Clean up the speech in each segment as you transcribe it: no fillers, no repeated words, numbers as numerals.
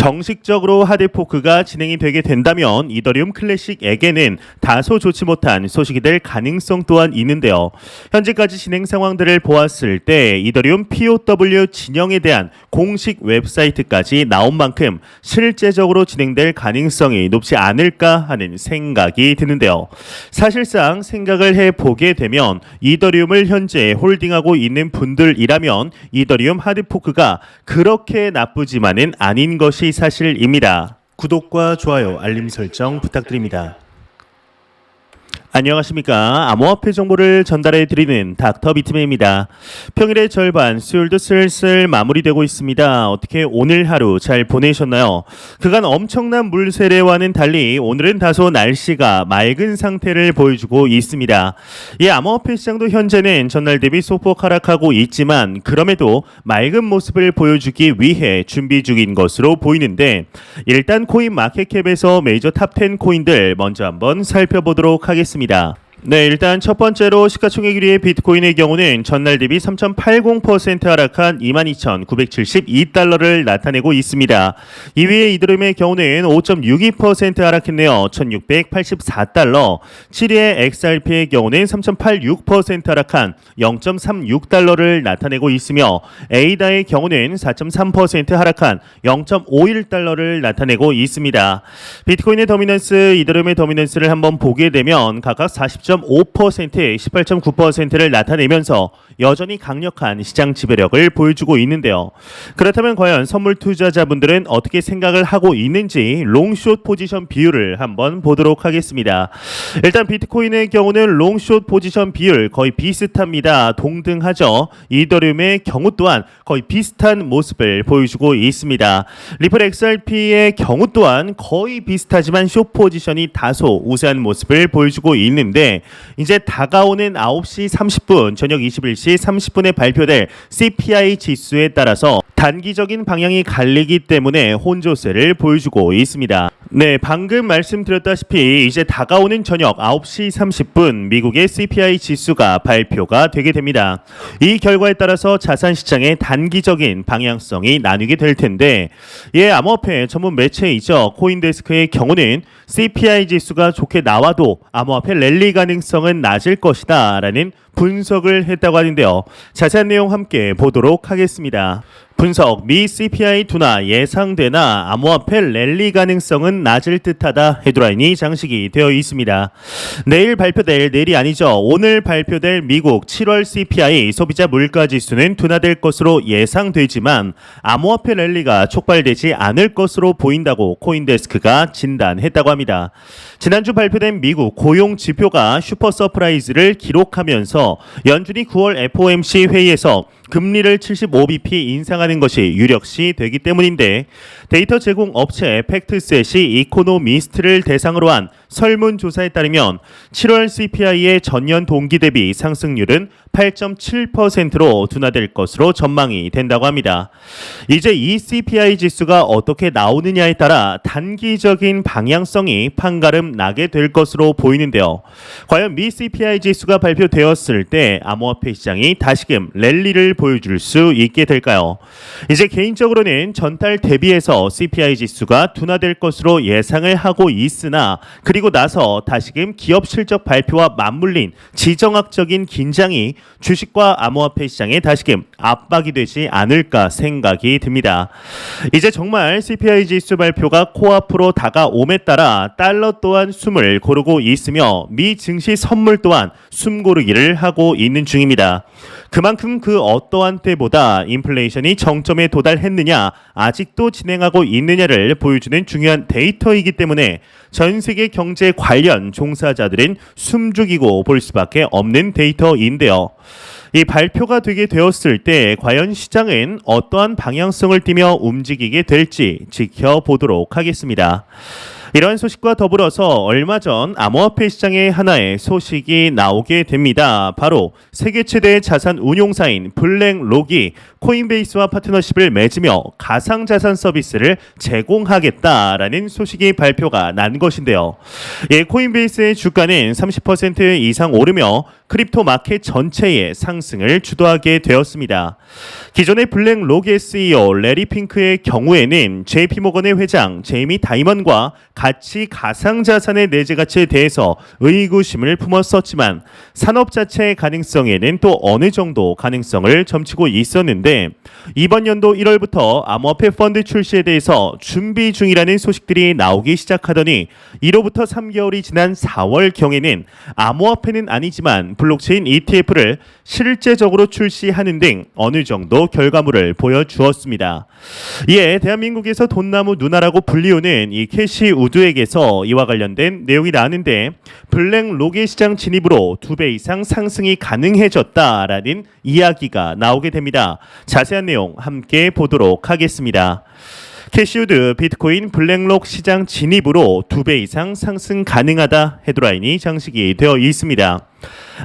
정식적으로 하드포크가 진행이 되게 된다면 이더리움 클래식에게는 다소 좋지 못한 소식이 될 가능성 또한 있는데요. 현재까지 진행 상황들을 보았을 때 이더리움 POW 진영에 대한 공식 웹사이트까지 나온 만큼 실제적으로 진행될 가능성이 높지 않을까 하는 생각이 드는데요. 사실상 생각을 해보게 되면 이더리움을 현재 홀딩하고 있는 분들이라면 이더리움 하드포크가 그렇게 나쁘지만은 아닌 것이 사실입니다. 구독과 좋아요, 알림 설정 부탁드립니다. 안녕하십니까. 암호화폐 정보를 전달해 드리는 닥터 비트맨입니다. 평일의 절반, 수요일도 슬슬 마무리되고 있습니다. 어떻게 오늘 하루 잘 보내셨나요? 그간 엄청난 물세례와는 달리 오늘은 다소 날씨가 맑은 상태를 보여주고 있습니다. 이 암호화폐 시장도 현재는 전날 대비 소폭 하락하고 있지만 그럼에도 맑은 모습을 보여주기 위해 준비 중인 것으로 보이는데 일단 코인 마켓캡에서 메이저 탑10 코인들 먼저 한번 살펴보도록 하겠습니다. 네, 일단 첫 번째로 시가총액 1위의 비트코인의 경우는 전날 대비 3.80% 하락한 22,972달러를 나타내고 있습니다. 2위의 이더리움의 경우는 5.62% 하락했네요. 1,684달러. 7위의 XRP의 경우는 3.86% 하락한 0.36달러를 나타내고 있으며 에이다의 경우는 4.3% 하락한 0.51달러를 나타내고 있습니다. 비트코인의 더미넌스, 이더리움의 더미넌스를 한번 보게 되면 각각 40.5%, 18.9%를 나타내면서 여전히 강력한 시장 지배력을 보여주고 있는데요. 그렇다면 과연 선물 투자자분들은 어떻게 생각을 하고 있는지 롱숏 포지션 비율을 한번 보도록 하겠습니다. 일단 비트코인의 경우는 롱숏 포지션 비율 거의 비슷합니다. 동등하죠. 이더리움의 경우 또한 거의 비슷한 모습을 보여주고 있습니다. 리플 XRP의 경우 또한 거의 비슷하지만 숏 포지션이 다소 우세한 모습을 보여주고 있는데 이제 다가오는 9시 30분 저녁 21시 30분에 발표될 CPI 지수에 따라서 단기적인 방향이 갈리기 때문에 혼조세를 보여주고 있습니다. 네, 방금 말씀드렸다시피 이제 다가오는 저녁 9시 30분 미국의 CPI 지수가 발표가 되게 됩니다. 이 결과에 따라서 자산 시장의 단기적인 방향성이 나뉘게 될 텐데 암호화폐 전문 매체이죠. 코인데스크의 경우는 CPI 지수가 좋게 나와도 암호화폐 랠리 가능성은 낮을 것이다 라는 분석을 했다고 하는데요. 자세한 내용 함께 보도록 하겠습니다. 분석, 미 CPI 둔화 예상되나 암호화폐 랠리 가능성은 낮을 듯하다 헤드라인이 장식이 되어 있습니다. 내일이 아니죠. 오늘 발표될 미국 7월 CPI 소비자 물가지수는 둔화될 것으로 예상되지만 암호화폐 랠리가 촉발되지 않을 것으로 보인다고 코인데스크가 진단했다고 합니다. 지난주 발표된 미국 고용 지표가 슈퍼 서프라이즈를 기록하면서 연준이 9월 FOMC 회의에서 금리를 75bp 인상하는 것이 유력시 되기 때문인데 데이터 제공 업체 팩트셋이 이코노미스트를 대상으로 한 설문조사에 따르면 7월 CPI의 전년 동기 대비 상승률은 8.7%로 둔화될 것으로 전망이 된다고 합니다. 이제 이 CPI 지수가 어떻게 나오느냐에 따라 단기적인 방향성이 판가름 나게 될 것으로 보이는데요. 과연 미 CPI 지수가 발표되었을 때 암호화폐 시장이 다시금 랠리를 보여줄 수 있게 될까요? 이제 개인적으로는 전달 대비해서 CPI 지수가 둔화될 것으로 예상을 하고 있으나 그리고 나서 다시금 기업 실적 발표와 맞물린 지정학적인 긴장이 주식과 암호화폐 시장에 다시금 압박이 되지 않을까 생각이 듭니다. 이제 정말 CPI 지수 발표가 코앞으로 다가옴에 따라 달러 또한 숨을 고르고 있으며 미 증시 선물 또한 숨 고르기를 하고 있는 중입니다. 그만큼 그 어떠한 때보다 인플레이션이 정점에 도달했느냐 아직도 진행하고 있느냐를 보여주는 중요한 데이터이기 때문에 전 세계 경제 관련 종사자들은 숨죽이고 볼 수밖에 없는 데이터인데요. 이 발표가 되게 되었을 때 과연 시장은 어떠한 방향성을 띠며 움직이게 될지 지켜보도록 하겠습니다. 이러한 소식과 더불어서 얼마 전 암호화폐 시장의 하나의 소식이 나오게 됩니다. 바로 세계 최대의 자산 운용사인 블랙록이 코인베이스와 파트너십을 맺으며 가상자산 서비스를 제공하겠다라는 소식이 발표가 난 것인데요. 코인베이스의 주가는 30% 이상 오르며 크립토 마켓 전체의 상승을 주도하게 되었습니다. 기존의 블랙록의 CEO 레리 핑크의 경우에는 JP모건의 회장 제이미 다이먼과 같이 가상자산의 내재 가치에 대해서 의구심을 품었었지만 산업 자체의 가능성에는 또 어느 정도 가능성을 점치고 있었는데 이번 연도 1월부터 암호화폐 펀드 출시에 대해서 준비 중이라는 소식들이 나오기 시작하더니 이로부터 3개월이 지난 4월경에는 암호화폐는 아니지만 블록체인 ETF를 실제적으로 출시하는 등 어느 정도 결과물을 보여주었습니다. 이에 대한민국에서 돈나무 누나라고 불리우는 이 캐시 우드에게서 이와 관련된 내용이 나왔는데 블랙록의 시장 진입으로 2배 이상 상승이 가능해졌다라는 이야기가 나오게 됩니다. 자세한 내용 함께 보도록 하겠습니다. 캐시우드 비트코인 블랙록 시장 진입으로 2배 이상 상승 가능하다 헤드라인이 장식이 되어 있습니다.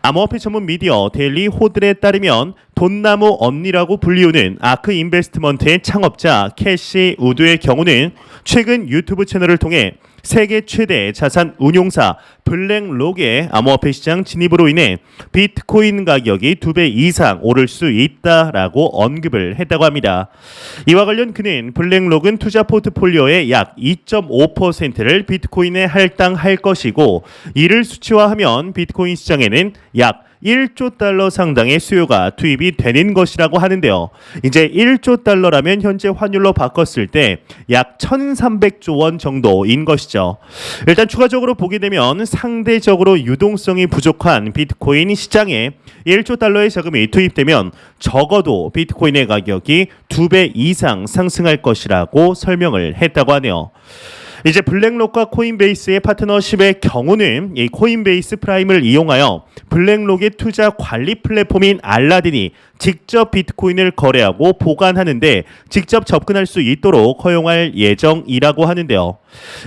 암호화폐 전문 미디어 데일리 호들에 따르면 돈나무 언니라고 불리우는 아크 인베스트먼트의 창업자 캐시 우드의 경우는 최근 유튜브 채널을 통해 세계 최대 자산 운용사 블랙록의 암호화폐 시장 진입으로 인해 비트코인 가격이 2배 이상 오를 수 있다라고 언급을 했다고 합니다. 이와 관련 그는 블랙록은 투자 포트폴리오의 약 2.5%를 비트코인에 할당할 것이고 이를 수치화하면 비트코인 시장에는 약 1조 달러 상당의 수요가 투입이 되는 것이라고 하는데요. 이제 1조 달러라면 현재 환율로 바꿨을 때 약 1,300조 원 정도인 것이죠. 일단 추가적으로 보게 되면 상대적으로 유동성이 부족한 비트코인 시장에 1조 달러의 자금이 투입되면 적어도 비트코인의 가격이 2배 이상 상승할 것이라고 설명을 했다고 하네요. 이제 블랙록과 코인베이스의 파트너십의 경우는 이 코인베이스 프라임을 이용하여 블랙록의 투자 관리 플랫폼인 알라딘이 직접 비트코인을 거래하고 보관하는데 직접 접근할 수 있도록 허용할 예정이라고 하는데요.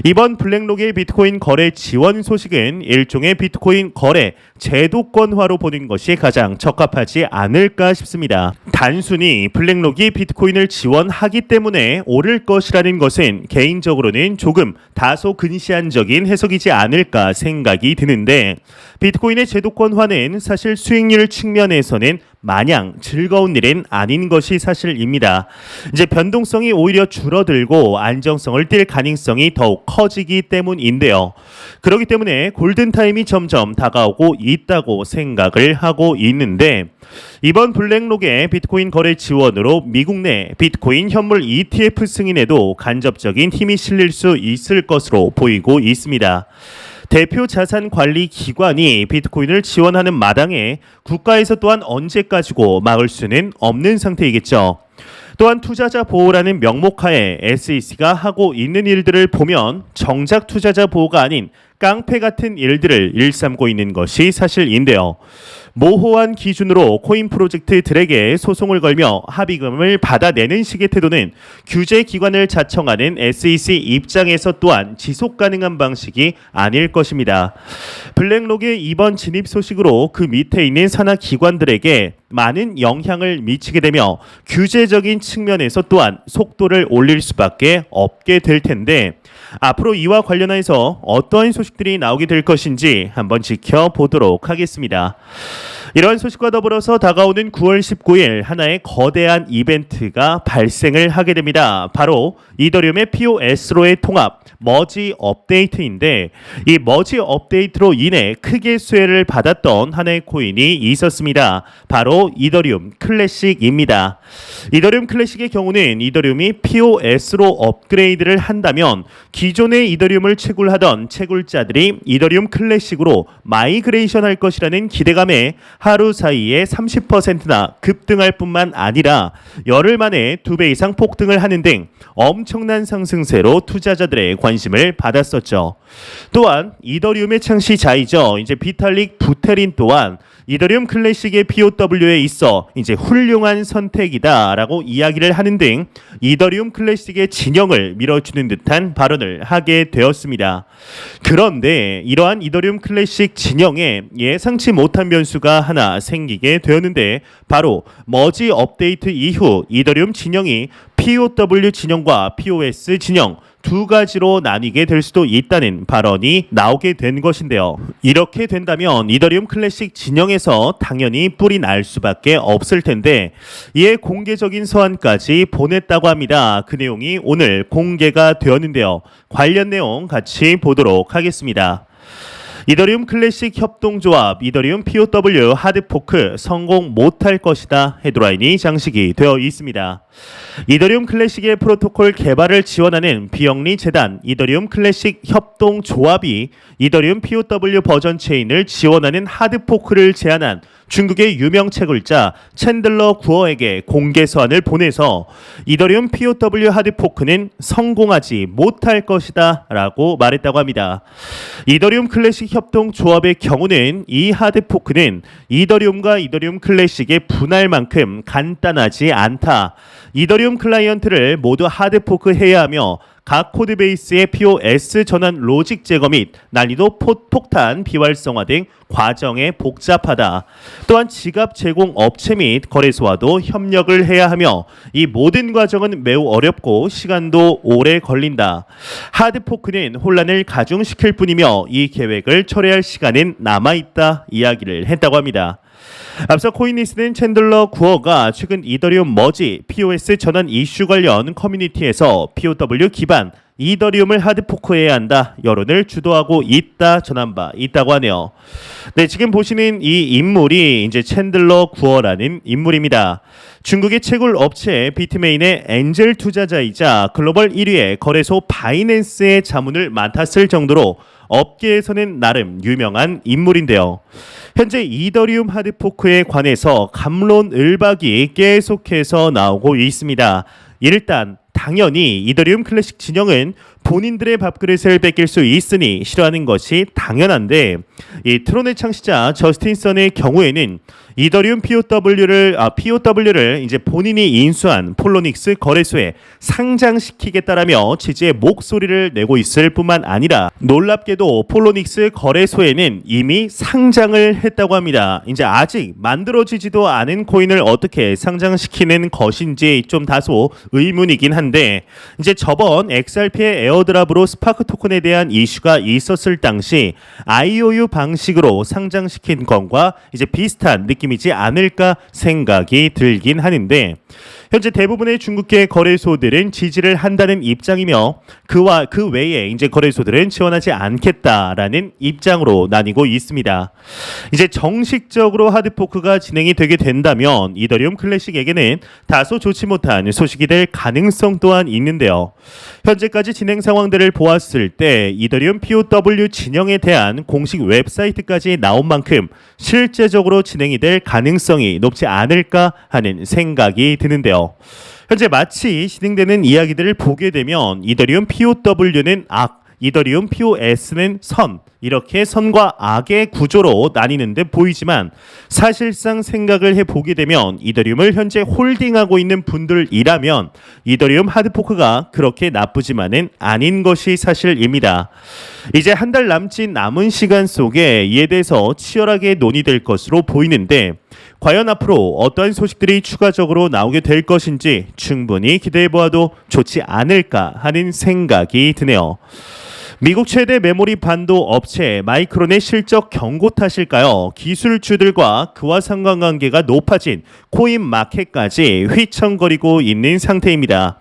이번 블랙록의 비트코인 거래 지원 소식은 일종의 비트코인 거래 제도권화로 보는 것이 가장 적합하지 않을까 싶습니다. 단순히 블랙록이 비트코인을 지원하기 때문에 오를 것이라는 것은 개인적으로는 조금 다소 근시안적인 해석이지 않을까 생각이 드는데 비트코인의 제도권화는 사실 수익률 측면에서는 마냥 즐거운 일은 아닌 것이 사실입니다. 이제 변동성이 오히려 줄어들고 안정성을 띌 가능성이 더욱 커지기 때문인데요. 그렇기 때문에 골든타임이 점점 다가오고 있다고 생각을 하고 있는데 이번 블랙록의 비트코인 거래 지원으로 미국 내 비트코인 현물 ETF 승인에도 간접적인 힘이 실릴 수 있을 것으로 보이고 있습니다. 대표 자산 관리 기관이 비트코인을 지원하는 마당에 국가에서 또한 언제까지고 막을 수는 없는 상태이겠죠. 또한 투자자 보호라는 명목하에 SEC가 하고 있는 일들을 보면 정작 투자자 보호가 아닌 깡패 같은 일들을 일삼고 있는 것이 사실인데요. 모호한 기준으로 코인 프로젝트들에게 소송을 걸며 합의금을 받아내는 식의 태도는 규제 기관을 자청하는 SEC 입장에서 또한 지속 가능한 방식이 아닐 것입니다. 블랙록의 이번 진입 소식으로 그 밑에 있는 산하 기관들에게 많은 영향을 미치게 되며 규제적인 측면에서 또한 속도를 올릴 수밖에 없게 될 텐데 앞으로 이와 관련해서 어떠한 소식들이 나오게 될 것인지 한번 지켜보도록 하겠습니다. 이러한 소식과 더불어서 다가오는 9월 19일 하나의 거대한 이벤트가 발생을 하게 됩니다. 바로 이더리움의 POS로의 통합 머지 업데이트인데 이 머지 업데이트로 인해 크게 수혜를 받았던 하나의 코인이 있었습니다. 바로 이더리움 클래식입니다. 이더리움 클래식의 경우는 이더리움이 POS로 업그레이드를 한다면 기존의 이더리움을 채굴하던 채굴자들이 이더리움 클래식으로 마이그레이션 할 것이라는 기대감에 하루 사이에 30%나 급등할 뿐만 아니라 열흘 만에 2배 이상 폭등을 하는 등 엄청난 상승세로 투자자들의 관심을 받았었죠. 또한 이더리움의 창시자이죠. 이제 비탈릭 부테린 또한 이더리움 클래식의 POW에 있어 이제 훌륭한 선택이다라고 이야기를 하는 등 이더리움 클래식의 진영을 밀어주는 듯한 발언을 하게 되었습니다. 그런데 이러한 이더리움 클래식 진영에 예상치 못한 변수가 하나 생기게 되었는데 바로 머지 업데이트 이후 이더리움 진영이 POW 진영과 POS 진영 두 가지로 나뉘게 될 수도 있다는 발언이 나오게 된 것인데요. 이렇게 된다면 이더리움 클래식 진영에서 당연히 뿔이 날 수밖에 없을 텐데 이에 공개적인 서한까지 보냈다고 합니다. 그 내용이 오늘 공개가 되었는데요. 관련 내용 같이 보도록 하겠습니다. 이더리움 클래식 협동조합 이더리움 POW 하드포크 성공 못할 것이다 헤드라인이 장식이 되어 있습니다. 이더리움 클래식의 프로토콜 개발을 지원하는 비영리 재단 이더리움 클래식 협동조합이 이더리움 POW 버전 체인을 지원하는 하드포크를 제안한 중국의 유명 채굴자 챈들러 구어에게 공개 서한을 보내서 이더리움 POW 하드포크는 성공하지 못할 것이다 라고 말했다고 합니다. 이더리움 클래식 협동조합의 경우는 이 하드포크는 이더리움과 이더리움 클래식의 분할 만큼 간단하지 않다. 이더리움 클라이언트를 모두 하드포크 해야 하며 각 코드베이스의 POS 전환 로직 제거 및 난이도 폭탄 비활성화 등 과정에 복잡하다. 또한 지갑 제공 업체 및 거래소와도 협력을 해야 하며 이 모든 과정은 매우 어렵고 시간도 오래 걸린다. 하드포크는 혼란을 가중시킬 뿐이며 이 계획을 철회할 시간은 남아있다 이야기를 했다고 합니다. 앞서 코인리스는 챈들러 구어가 최근 이더리움 머지 POS 전환 이슈 관련 커뮤니티에서 POW 기반 이더리움을 하드포크해야 한다 여론을 주도하고 있다 전한 바 있다고 하네요. 네, 지금 보시는 이 인물이 이제 챈들러 구어라는 인물입니다. 중국의 채굴 업체 비트메인의 엔젤 투자자이자 글로벌 1위의 거래소 바이낸스의 자문을 맡았을 정도로 업계에서는 나름 유명한 인물인데요. 현재 이더리움 하드포크에 관해서 갑론을박이 계속해서 나오고 있습니다. 일단 당연히 이더리움 클래식 진영은 본인들의 밥그릇을 뺏길 수 있으니 싫어하는 것이 당연한데 이 트론의 창시자 저스틴 선의 경우에는 이더리움 POW를 이제 본인이 인수한 폴로닉스 거래소에 상장시키겠다라며 지지의 목소리를 내고 있을 뿐만 아니라 놀랍게도 폴로닉스 거래소에는 이미 상장을 했다고 합니다. 이제 아직 만들어지지도 않은 코인을 어떻게 상장시키는 것인지 좀 다소 의문이긴 한데 이제 저번 XRP의 에어드랍으로 스파크 토큰에 대한 이슈가 있었을 당시 IOU 방식으로 상장시킨 것과 이제 비슷한 느낌이지 않을까 생각이 들긴 하는데 현재 대부분의 중국계 거래소들은 지지를 한다는 입장이며 그와 그 외에 이제 거래소들은 지원하지 않겠다라는 입장으로 나뉘고 있습니다. 이제 정식적으로 하드포크가 진행이 되게 된다면 이더리움 클래식에게는 다소 좋지 못한 소식이 될 가능성 또한 있는데요. 현재까지 진행 상황들을 보았을 때 이더리움 POW 진영에 대한 공식 웹사이트까지 나온 만큼 실제적으로 진행이 될 가능성이 높지 않을까 하는 생각이 드는데요. 현재 마치 진행되는 이야기들을 보게 되면 이더리움 POW는 악, 이더리움 POS는 선, 이렇게 선과 악의 구조로 나뉘는 듯 보이지만 사실상 생각을 해보게 되면 이더리움을 현재 홀딩하고 있는 분들이라면 이더리움 하드포크가 그렇게 나쁘지만은 아닌 것이 사실입니다. 이제 한 달 남은 시간 속에 이에 대해서 치열하게 논의될 것으로 보이는데 과연 앞으로 어떠한 소식들이 추가적으로 나오게 될 것인지 충분히 기대해보아도 좋지 않을까 하는 생각이 드네요. 미국 최대 메모리 반도 업체 마이크론의 실적 경고 탓일까요? 기술주들과 그와 상관관계가 높아진 코인 마켓까지 휘청거리고 있는 상태입니다.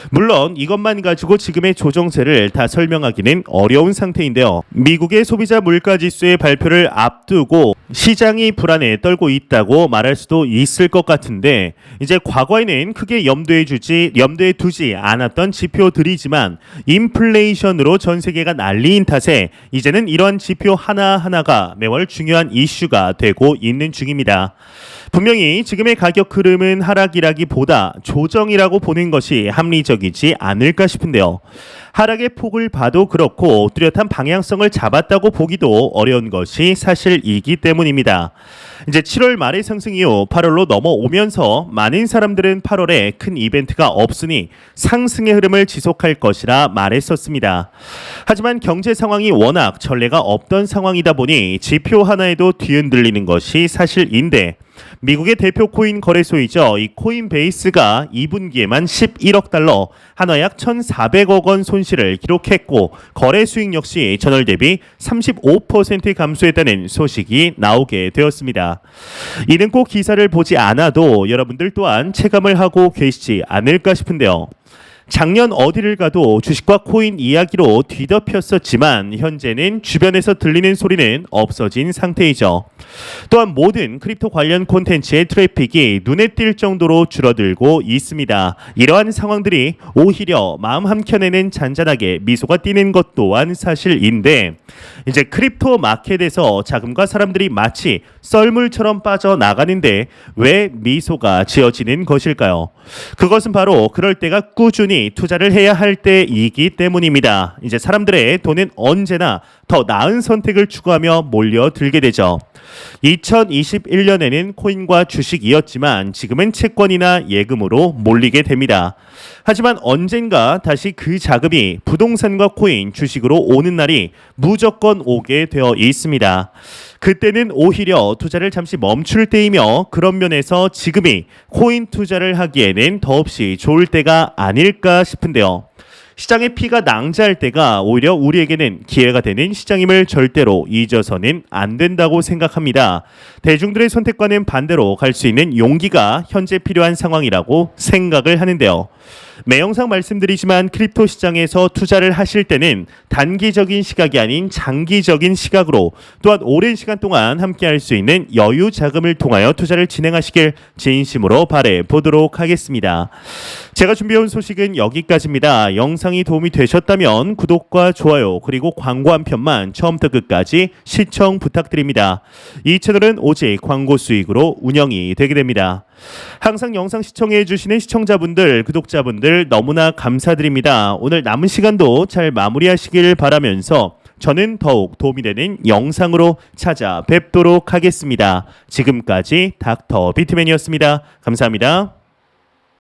물론 이것만 가지고 지금의 조정세를 다 설명하기는 어려운 상태인데요. 미국의 소비자 물가지수의 발표를 앞두고 시장이 불안에 떨고 있다고 말할 수도 있을 것 같은데 이제 과거에는 크게 염두에 두지 않았던 지표들이지만 인플레이션으로 전 세계가 난리인 탓에 이제는 이러한 지표 하나하나가 매월 중요한 이슈가 되고 있는 중입니다. 분명히 지금의 가격 흐름은 하락이라기보다 조정이라고 보는 것이 합리적이지 않을까 싶은데요. 하락의 폭을 봐도 그렇고 뚜렷한 방향성을 잡았다고 보기도 어려운 것이 사실이기 때문입니다. 이제 7월 말의 상승 이후 8월로 넘어오면서 많은 사람들은 8월에 큰 이벤트가 없으니 상승의 흐름을 지속할 것이라 말했었습니다. 하지만 경제 상황이 워낙 전례가 없던 상황이다 보니 지표 하나에도 뒤흔들리는 것이 사실인데 미국의 대표 코인 거래소이죠. 이 코인베이스가 2분기에만 11억 달러, 한화 약 1,400억 원 손실을 기록했고 거래 수익 역시 전월 대비 35% 감소했다는 소식이 나오게 되었습니다. 이는 꼭 기사를 보지 않아도 여러분들 또한 체감을 하고 계시지 않을까 싶은데요. 작년 어디를 가도 주식과 코인 이야기로 뒤덮였었지만 현재는 주변에서 들리는 소리는 없어진 상태이죠. 또한 모든 크립토 관련 콘텐츠의 트래픽이 눈에 띌 정도로 줄어들고 있습니다. 이러한 상황들이 오히려 마음 한켠에는 잔잔하게 미소가 띄는 것 또한 사실인데 이제 크립토 마켓에서 자금과 사람들이 마치 썰물처럼 빠져나가는데 왜 미소가 지어지는 것일까요? 그것은 바로 그럴 때가 꾸준히 투자를 해야 할 때이기 때문입니다. 이제 사람들의 돈은 언제나 더 나은 선택을 추구하며 몰려들게 되죠. 2021년에는 코인과 주식이었지만 지금은 채권이나 예금으로 몰리게 됩니다. 하지만 언젠가 다시 그 자금이 부동산과 코인, 주식으로 오는 날이 무조건 오게 되어 있습니다. 그때는 오히려 투자를 잠시 멈출 때이며 그런 면에서 지금이 코인 투자를 하기에는 더없이 좋을 때가 아닐까 싶은데요. 시장의 피가 낭자할 때가 오히려 우리에게는 기회가 되는 시장임을 절대로 잊어서는 안 된다고 생각합니다. 대중들의 선택과는 반대로 갈 수 있는 용기가 현재 필요한 상황이라고 생각을 하는데요. 매 영상 말씀드리지만 크립토 시장에서 투자를 하실 때는 단기적인 시각이 아닌 장기적인 시각으로 또한 오랜 시간 동안 함께 할 수 있는 여유 자금을 통하여 투자를 진행하시길 진심으로 바래 보도록 하겠습니다. 제가 준비해온 소식은 여기까지입니다. 영상이 도움이 되셨다면 구독과 좋아요 그리고 광고 한 편만 처음부터 끝까지 시청 부탁드립니다. 이 채널은 오직 광고 수익으로 운영이 되게 됩니다. 항상 영상 시청해 주시는 시청자분들, 구독자분들 너무나 감사드립니다. 오늘 남은 시간도 잘 마무리하시길 바라면서 저는 더욱 도움이 되는 영상으로 찾아뵙도록 하겠습니다. 지금까지 닥터 비트맨이었습니다. 감사합니다.